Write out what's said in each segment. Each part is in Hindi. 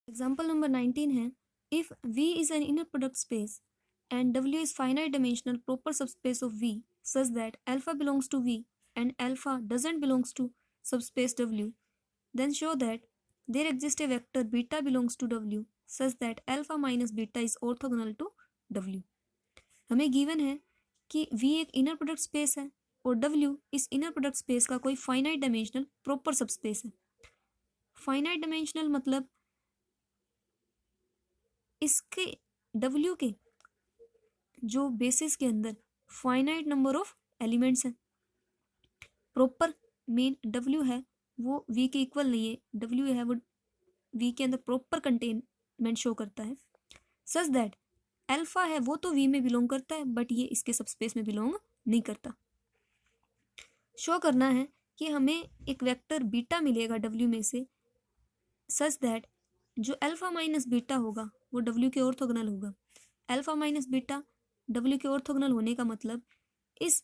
एग्जाम्पल नंबर 19 है, if V is an inner product space and W is finite dimensional proper subspace of V such that alpha belongs to V and alpha doesn't belongs to subspace W, then show that there exists a vector beta belongs to W such that alpha minus beta is orthogonal to W। हमें गिवन है कि V एक इनर प्रोडक्ट स्पेस है और W इस इनर प्रोडक्ट स्पेस का कोई फाइनाइट डायमेंशनल प्रॉपर सबस्पेस है। फाइनाइट डायमेंशनल मतलब इसके W के जो बेसिस के अंदर फाइनाइट नंबर ऑफ एलिमेंट्स हैं। प्रॉपर मेन W है वो V के इक्वल नहीं है, W है वो V के अंदर प्रॉपर कंटेनमेंट शो करता है। सच दैट अल्फा है वो तो V में बिलोंग करता है बट ये इसके सबस्पेस में बिलोंग नहीं करता। शो करना है कि हमें एक वेक्टर बीटा मिलेगा W में से सच दैट जो अल्फा माइनस बीटा होगा वो W के ऑर्थोगोनल होगा। अल्फा माइनस बीटा W के ऑर्थोगोनल होने का मतलब इस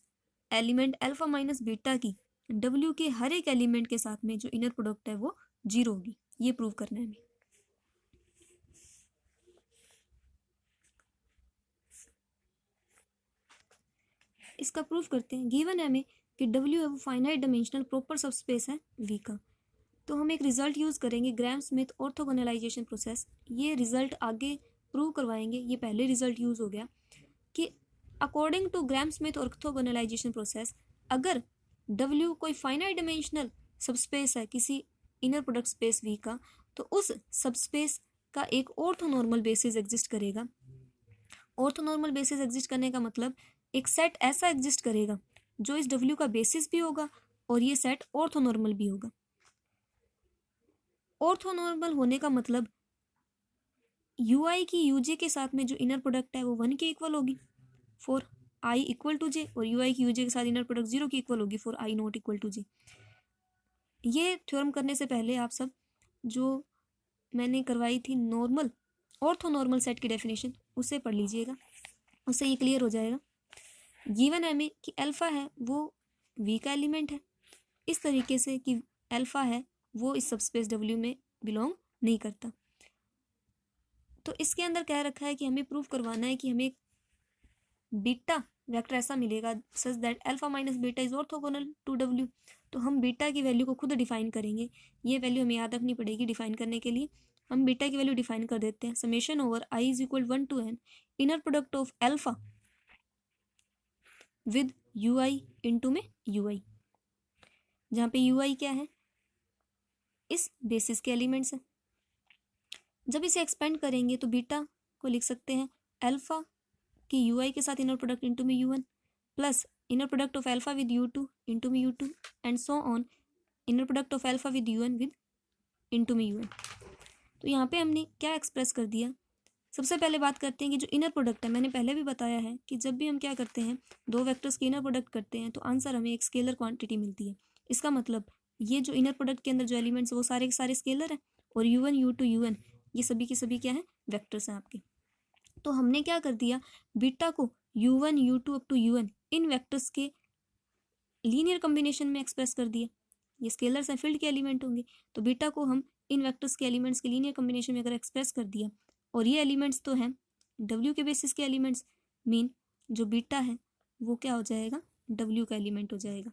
एलिमेंट अल्फा माइनस बीटा की W के हर एक एलिमेंट के साथ में जो इनर प्रोडक्ट है वो 0 होगी। ये प्रूव करना है हमें। इसका प्रूफ करते हैं। गिवन है हमें कि W है वो फाइनाइट डायमेंशनल प्रॉपर सबस्पेस है V का। तो हम एक रिजल्ट यूज़ करेंगे ग्राम स्मिथ ऑर्थोगोनलाइजेशन प्रोसेस। ये रिजल्ट आगे प्रूव करवाएंगे। ये पहले रिजल्ट यूज़ हो गया कि according to Gram Schmidt orthogonalization process अगर W कोई फाइनाइट डायमेंशनल सबस्पेस है किसी इनर प्रोडक्ट स्पेस V का तो उस सबस्पेस का एक ऑर्थोनॉर्मल बेसिस एग्जिस्ट करेगा। ऑर्थोनॉर्मल बेसिस एग्जिस्ट करने का मतलब एक सेट ऐसा एग्जिस्ट करेगा जो इस W का बेसिस भी होगा और ये सेट ऑर्थोनॉर्मल भी होगा। ऑर्थोनॉर्मल होने का मतलब UI की UJ के साथ में जो इनर प्रोडक्ट है वो 1 के इक्वल होगी for I equal to J और UI की UJ के साथ इनर प्रोडक्ट 0 की इक्वल होगी for I not equal to J। ये थ्योरम करने से पहले आप सब जो मैंने करवाई थी नॉर्मल ऑर्थोनॉर्मल सेट की डेफिनेशन उसे पढ़ लीजिएगा, उससे ये क्लियर हो जाएगा। गिवन है हमें कि अल्फा है वो V का एलिमेंट है इस तरीके से कि अल्फा है वो इस सबस्पेस W में बिलोंग नहीं करता। तो इसके अंदर कह रखा है कि हमें प्रूव करवाना है कि हमें बीटा वेक्टर ऐसा मिलेगा such that alpha minus beta is orthogonal to W। तो हम बीटा की वैल्यू को खुद डिफाइन करेंगे। ये वैल्यू हमें याद रखनी पड़ेगी डिफाइन करने के लिए। हम बीटा की वैल्यू डिफाइन कर देते हैं summation over I is equal 1 to n inner product of alpha with UI into में UI, जहाँ पे UI क्या है इस बेसिस के एलिमेंट्स हैं। जब इसे एक्सपेंड करेंगे तो बीटा को लिख सकते हैं अल्फा की UI के साथ इनर प्रोडक्ट इनटू में U1 plus inner product of alpha with U2 into में U2 and so on inner product of alpha with UN with into में UN। तो यहाँ पे हमने क्या एक्सप्रेस कर दिया। सबसे पहले बात करते हैं कि जो इनर प्रोडक्ट है, मैंने पहले भी बताया है कि जब भी हम क्या करते हैं दो वेक्टर्स के इनर प्रोडक्ट करते हैं तो आंसर हमें एक स्केलर क्वांटिटी मिलती है। इसका मतलब ये जो इनर प्रोडक्ट के अंदर जो एलिमेंट्स वो सारे के सारे स्केलर हैं और U1 U2 UN ये सभी के सभी क्या है वेक्टर्स हैं आपके। तो हमने क्या कर दिया बीटा को U1 U2 up to UN इन वेक्टर्स के लीनियर कॉम्बिनेशन में एक्सप्रेस कर दिया। ये स्केलर्स हैं फील्ड के एलिमेंट होंगे तो बीटा को हम इन वेक्टर्स के एलिमेंट्स के लीनियर कॉम्बिनेशन में अगर एक्सप्रेस कर दिया और ये एलिमेंट्स तो हैं W के बेसिस के एलिमेंट्स मीन जो बीटा है वो क्या हो जाएगा W का एलिमेंट हो जाएगा।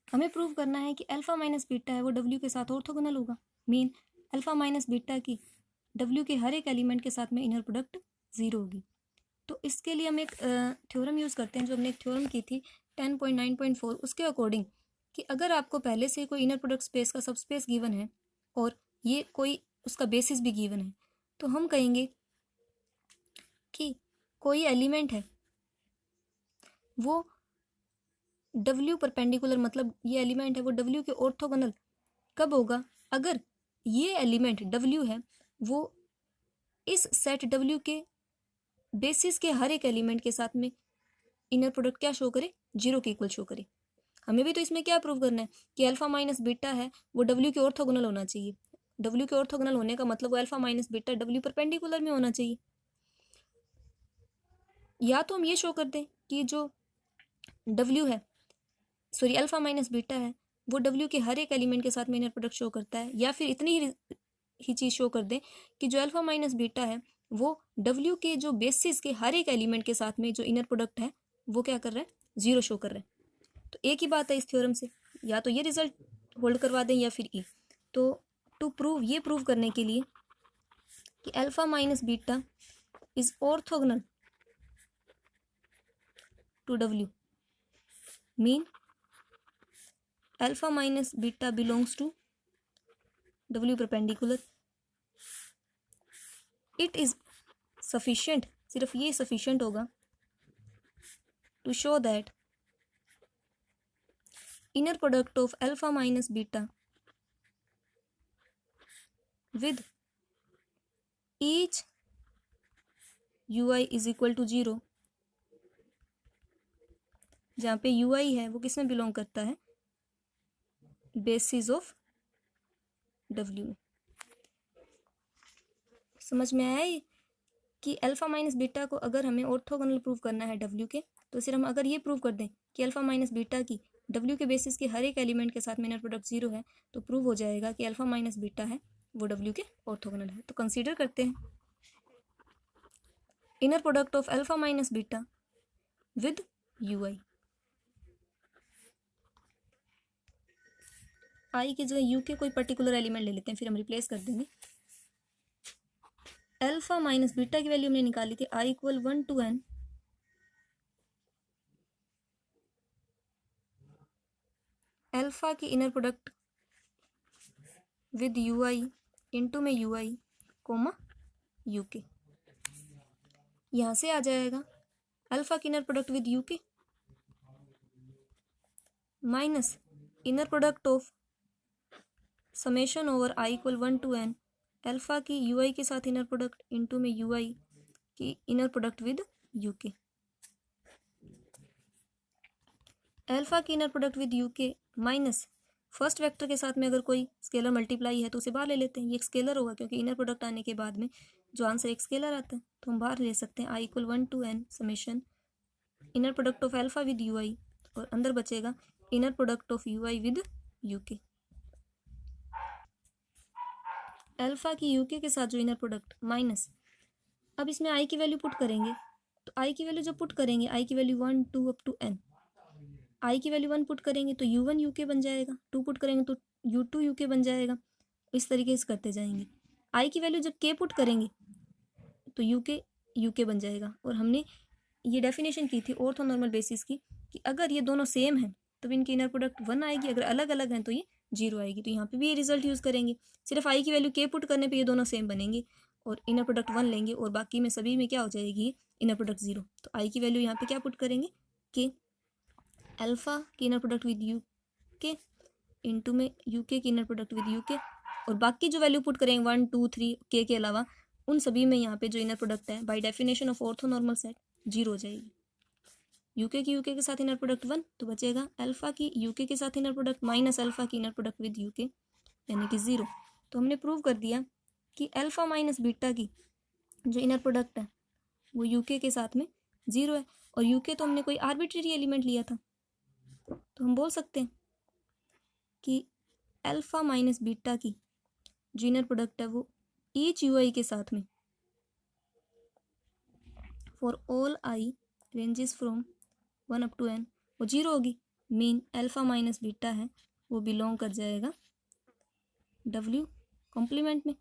हमें प्रूव करना है कि अल्फा माइनस बीटा है वो W के साथ ऑर्थोगोनल होगा मीन अल्फा माइनस बीटा की W के हर एक एलिमेंट के साथ में इनर प्रोडक्ट 0 होगी। तो इसके लिए हम एक थ्योरम यूज़ करते हैं जो हमने एक थ्योरम की थी 10.9.4 उसके अकॉर्डिंग कि अगर आपको पहले से कोई इनर प्रोडक्ट स्पेस का सब स्पेस गिवन है और ये कोई उसका बेसिस भी गिवन है तो हम कहेंगे कि कोई एलिमेंट है वो W परपेंडिकुलर मतलब ये एलिमेंट है वो W के ऑर्थोगोनल कब होगा अगर ये एलिमेंट W है वो इस सेट W के बेसिस के हर एक एलिमेंट के साथ में इनर प्रोडक्ट क्या शो करे 0 के इक्वल शो करे। हमें भी तो इसमें क्या प्रूव करना है कि अल्फा माइनस बीटा है वो W के ऑर्थोगोनल होना चाहिए। W के ऑर्थोगोनल होने का मतलब वो alpha minus beta W perpendicular में होना चाहिए। या तो हम ये शो कर दें कि जो W है सॉरी अल्फा माइनस बीटा है वो डब्ल्यू के हर एक एलिमेंट के साथ में इनर प्रोडक्ट शो करता है, या फिर इतनी ही चीज़ शो कर दें कि जो अल्फ़ा माइनस बीटा है वो डब्ल्यू के जो बेसिस के हर एक एलिमेंट के साथ में जो इनर प्रोडक्ट है वो क्या कर रहा है, जीरो शो कर रहा है। तो एक ही बात है इस थ्योरम से, या तो ये रिजल्ट होल्ड करवा दें या फिर ई। तो टू प्रूव, ये प्रूव करने के लिए कि alpha minus beta is orthogonal to W, mean alpha minus beta belongs to W perpendicular, it is sufficient, सिर्फ ये सफिशिएंट होगा to show that inner product of alpha minus beta with each ui is equal to 0, जहाँ पे ui है वो किस में बिलोंग करता है, बेसिस ऑफ w। समझ में आया ये कि अल्फा माइनस बीटा को अगर हमें ऑर्थोगोनल प्रूव करना है w के, तो सिर्फ हम अगर ये प्रूव कर दें कि अल्फा माइनस बीटा की w के बेसिस के हर एक एलिमेंट के साथ में इनर प्रोडक्ट 0 है, तो प्रूव हो जाएगा कि अल्फा माइनस बीटा है वो w के ऑर्थोगोनल है। तो कंसीडर करते हैं inner product of alpha minus beta with ui। आई की जगह यू के कोई पर्टिकुलर एलिमेंट ले लेते हैं, फिर हम रिप्लेस कर देंगे। अल्फा माइनस बीटा की वैल्यू हमने निकाली थी आई इक्वल 1 to n अल्फा की inner product with ui into में ui कोमा uk। यहाँ से आ जाएगा अल्फा की inner product with uk minus inner product of summation over I equal 1 to n alpha की ui के साथ इनर प्रोडक्ट इंटू में ui की inner product with uk। Alpha की inner product with uk minus first vector के साथ में अगर कोई स्केलर मल्टीप्लाई है तो उसे बाहर ले लेते हैं, ये एक स्केलर होगा क्योंकि इनर प्रोडक्ट आने के बाद में जो आंसर एक स्केलर आता है तो हम बाहर ले सकते हैं I equal 1 to n summation inner product of alpha with ui, और अंदर बचेगा inner product of ui with uk। Alpha की uk के साथ जो इनर प्रोडक्ट माइनस, अब इसमें आई की वैल्यू पुट करेंगे, तो आई की वैल्यू जब पुट करेंगे आई की वैल्यू 1 2 अप टू n, आई की वैल्यू 1 पुट करेंगे तो u1 uk बन जाएगा, 2 पुट करेंगे तो u2 uk बन जाएगा, इस तरीके से करते जाएंगे। आई की वैल्यू जब k पुट करेंगे तो uk बन जाएगा। और हमने ये डेफिनेशन की थी ऑर्थोनॉर्मल बेसिस की कि अगर ये दोनों सेम हैं तो इनकी इनर प्रोडक्ट 1 आएगी, अगर अलग अलग हैं तो ये 0 आएगी। तो यहाँ पे भी ये रिजल्ट यूज़ करेंगे, सिर्फ आई की वैल्यू k पुट करने पे ये दोनों सेम बनेंगे और इनर प्रोडक्ट 1 लेंगे और बाकी में सभी में क्या हो जाएगी, इनर प्रोडक्ट 0। तो आई की वैल्यू यहाँ पे क्या पुट करेंगे, k अल्फा की inner product with uk into में uk की इनर प्रोडक्ट विद uk, और बाकी जो वैल्यू पुट करेंगे 1 2 3 k के अलावा उन सभी में यहाँ पे जो इनर प्रोडक्ट है by definition of orthonormal set 0 हो जाएगी। uk की uk के साथ इनर प्रोडक्ट 1, तो बचेगा अल्फा की uk के साथ इनर प्रोडक्ट माइनस अल्फा की इनर प्रोडक्ट विद uk यानी कि 0। तो हमने प्रूव कर दिया कि अल्फा माइनस बीटा की जो इनर प्रोडक्ट है वो uk के साथ में 0 है, और uk तो हमने कोई आर्बिट्रेरी एलिमेंट लिया था, तो हम बोल सकते हैं कि अल्फा माइनस बीटा की जो इनर प्रोडक्ट है वो ईच ui के साथ में for all I ranges from 1 up to n वो 0 होगी, मीन अल्फा माइनस बीटा है वो बिलोंग कर जाएगा w कॉम्प्लीमेंट में,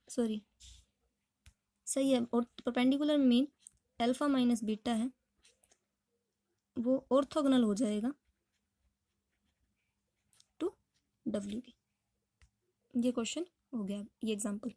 सॉरी सही है, और परपेंडिकुलर में मीन अल्फा माइनस बीटा है वो ऑर्थोगोनल हो जाएगा टू w के। ये क्वेश्चन हो गया, ये एग्जाम्पल।